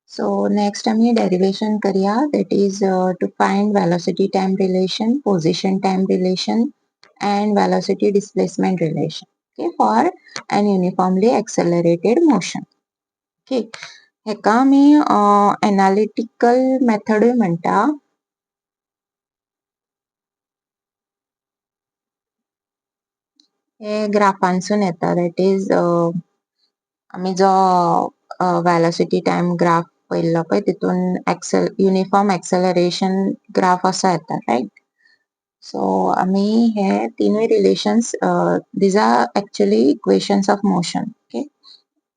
So next आम्ही derivation करूया, that is to find velocity time relation, position time relation and velocity displacement relation, okay, for an uniformly accelerated motion. Okay, हेका आम्ही analytical method म्हणता. हे ग्राफांसून येता, that is आम्ही जो velocity time graph पहिलो पळय तितून uniform acceleration graph असा येता, right? So आम्ही हे तीनूय relations, these are actually equations of motion. Okay,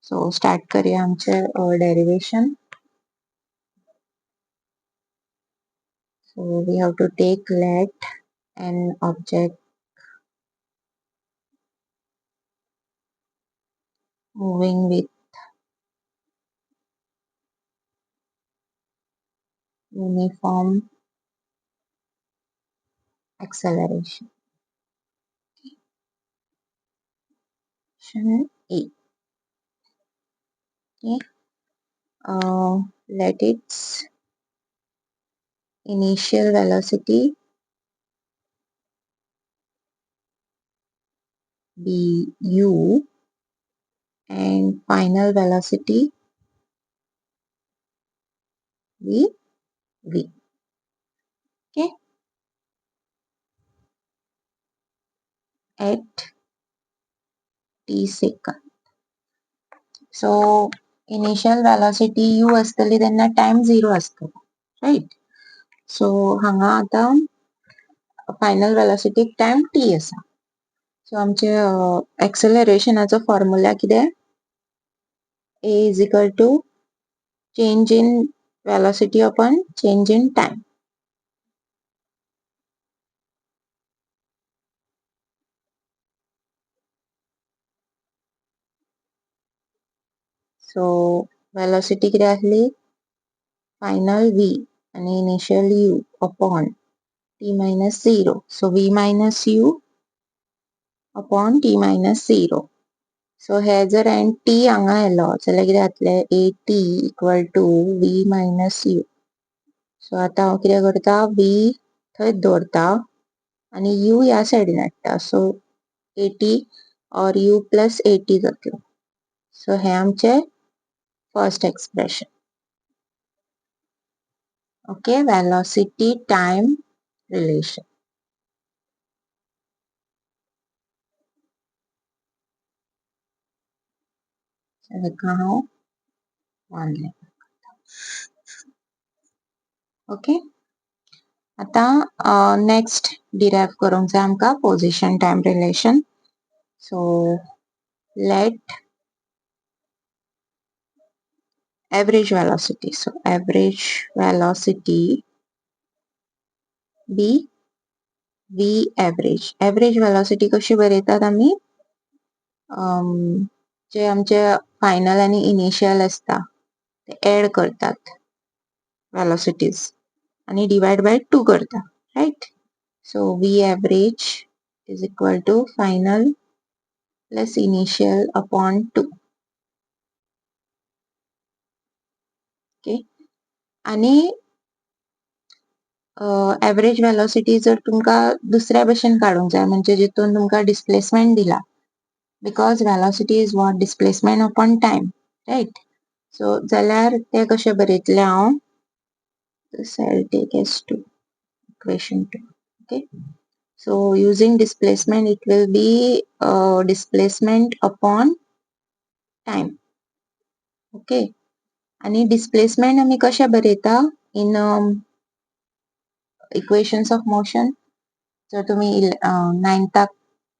so start करूया आमचे derivation. So we have to take let an object moving with uniform acceleration. E. Okay. Let its initial velocity be u and final velocity be v. Okay. At t second. So initial velocity u असतली तेन्ना time 0 असतो, right? So हांगा आता final velocity time t असा. So आमचे accelerationाचो formula कितें? A is equal to change in velocity upon change in time. So velocity कितें आसली? Final v आणि initial u upon t minus 0. So v minus u upon t minus 0. So हे जर and t हांगा yellow जाल्यार कितें जातलें? at equal to v minus u. So आता हांव कितें करता? v थंय दवरता आणि u ह्या सायडीन हाडटा. So at or u plus at जातलो. So हे आमचे first expression. Okay, velocity time relation. So हेका हांव 1 okay. आता next derive करूंक जाय आमका position time relation. So let average velocity. So average velocity be v average. Average velocity कशी बरयतात आमी? जे आमचे फायनल आणि इनिशियल असता ते ऍड करतात velocities आणि divide by 2 करता, right? So v average is equal to final plus initial upon 2. Okay, आणि average velocity जर तुमका दुसऱ्या भशेन काढूंक जाय म्हणजे जितून तुमका displacement दिला, because velocity is what? Displacement upon time, right? So जाल्यार ते कशे बरयतले हांव? This I'll take as 2, equation 2. Okay, so using displacement it will be displacement upon time. Okay, आणि displacement आम्ही कशा बरयता? In equations of motion. जर तुम्ही 9th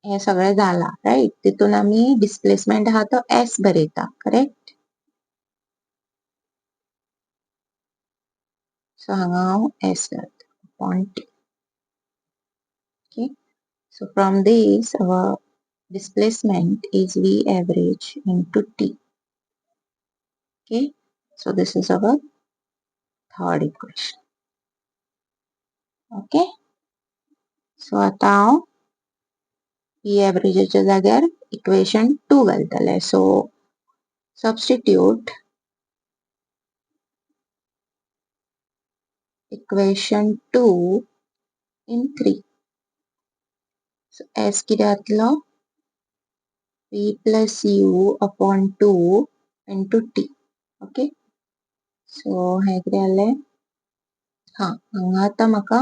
हे सगळे झाला, राइट? तितून आम्ही डिस्प्लेसमेंट हा तो s बरयता, करेक्ट? So हांगा हांव s घालता upon t. Okay, so from this our displacement is v average into t. Okay, so this is our third equation. Okay, so आता हांव v averageच्या जाग्यार equation 2 घालतले. So substitute equation 2 in 3. So S कितें जातलो v plus u upon 2 into t. Okay so हे कितें जालें हांगा आतां म्हाका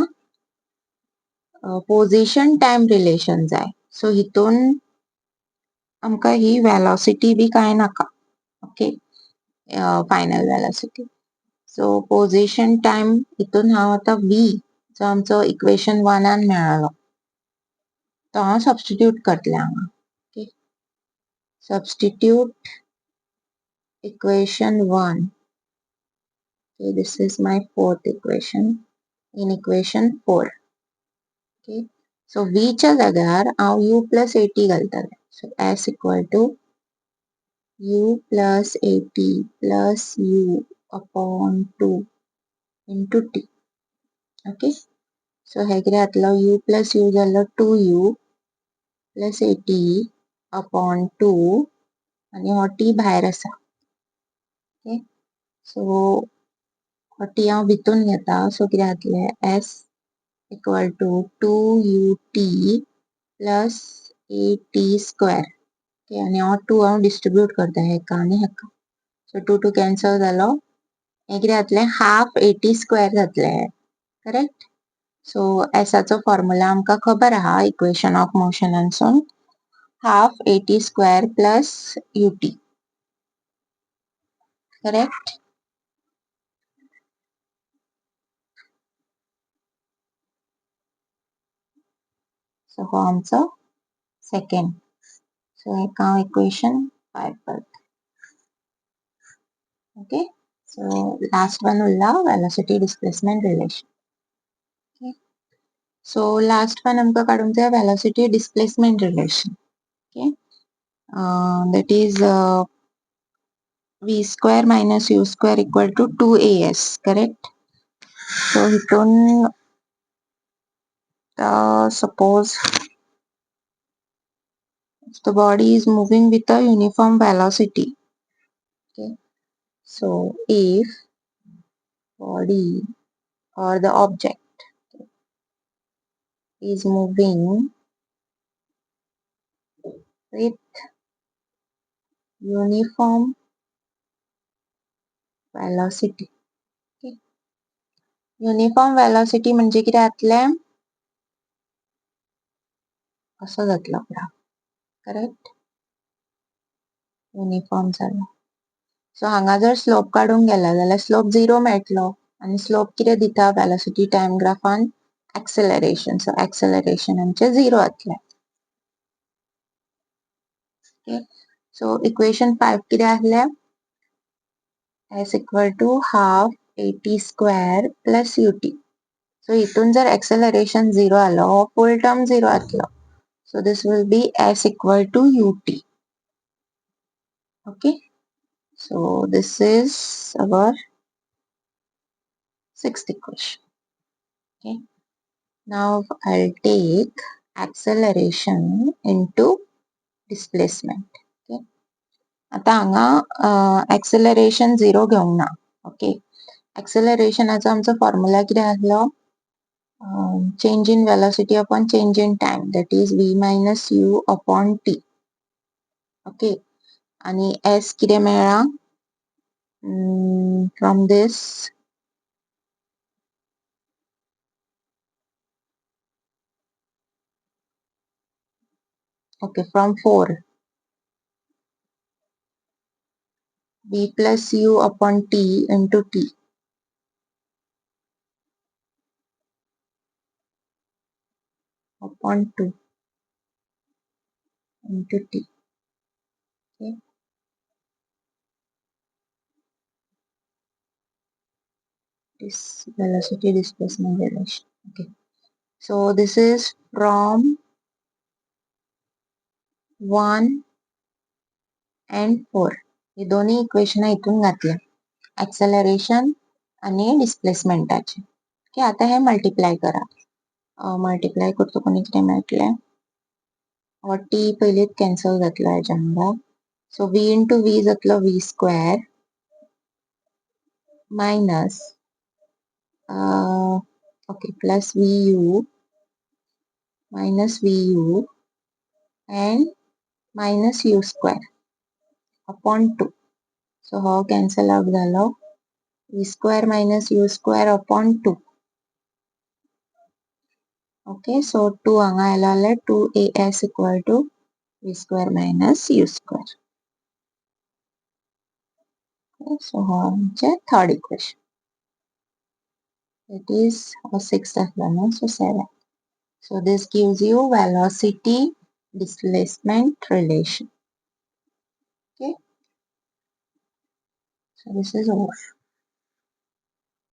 पोझिशन टाइम रिलेशन जाय सो हितून आमकां ही वेलोसिटी बी कांय नाका okay final velocity so position time हितून हांव आतां v जो आमचो इक्वेशन 1 मेळ्ळलो तो हांव सबस्टिट्यूट करतलें हांगा okay substitute equation 1 okay this is my fourth equation in equation 4 okay so v च्या जाग्यार हांव u plus at घालतलें so s equal to u plus at plus u upon 2 into t okay so हे कितें जातलो u plus u जालो 2u plus at upon 2 आणि हो t भायर आसा ओके सो हो t हांव भितून घेता सो कितें जातलें s equal to 2ut plus at square okay आणि हो 2 हांव डिस्ट्रीब्यूट करता हेका आनी हेका सो 2 2 कॅन्सल जालो हे कितें जातलें हाफ at स्क्वेअर जातलें करेक्ट सो एसाचो फॉर्म्युला आमकां खबर आहा इक्वेशन ऑफ मोशनानसून half at square plus ut correct so हो आमचो सेकंड सो हेका हांव इक्वेशन 5 करता ओके सो लास्ट वन उरला velocity displacement relation okay so last one आमकां काडूंक जाय velocity displacement relation okay that is v square minus u square equal to 2as correct so हितून suppose if the body is moving with a uniform velocity okay so if body or the object is moving with uniform velocity okay uniform velocity म्हणजे कितें जातलें असो जातलो graph correct uniform जालो सो हांगा जर slope काडूंक गेला जाल्यार स्लोप 0 मेळटलो आनी स्लोप कितें दिता वेलोसिटी टाइम ग्राफान एक्सेलरेशन सो एक्सेलरेशन आमचे 0 जातलें ओके सो इक्वेशन 5 कितें आसलें s equal to half at square plus ut so हितून जर एक्सेलरेशन 0 आलो फुल टर्म 0 जातलो so this will be s equal to ut okay so this is our sixth equation okay now I'll take acceleration into displacement okay आता हांगा acceleration 0 घेवंक ना okay accelerationाचो आमचो formula कितें आसलो change in velocity upon change in time that is v minus u upon t okay आणि s कितें मेळ्ळा from this okay from 4 v plus u upon t into t upon 2 into t okay this velocity displacement relation okay so this is from 1 and 4 हे दोन्ही equation इथून घातले acceleration आणि डिस्प्लेसमेंटाचे okay आता हे multiply करा multiply करता कोणी कितें मेळटलें हो टी पयलीत कॅन्सल जातलो हेच्या वांगडा सो v into v जातलो v square minus okay, plus vu minus vu and minus u square upon 2. So how cancel out the log? V square minus u square upon 2. Okay, so 2 anga elale 2as equal to v square minus u square. Okay, so how third equation. It is a sixth one, so 7. So this gives you velocity displacement relation. Okay, so this is over.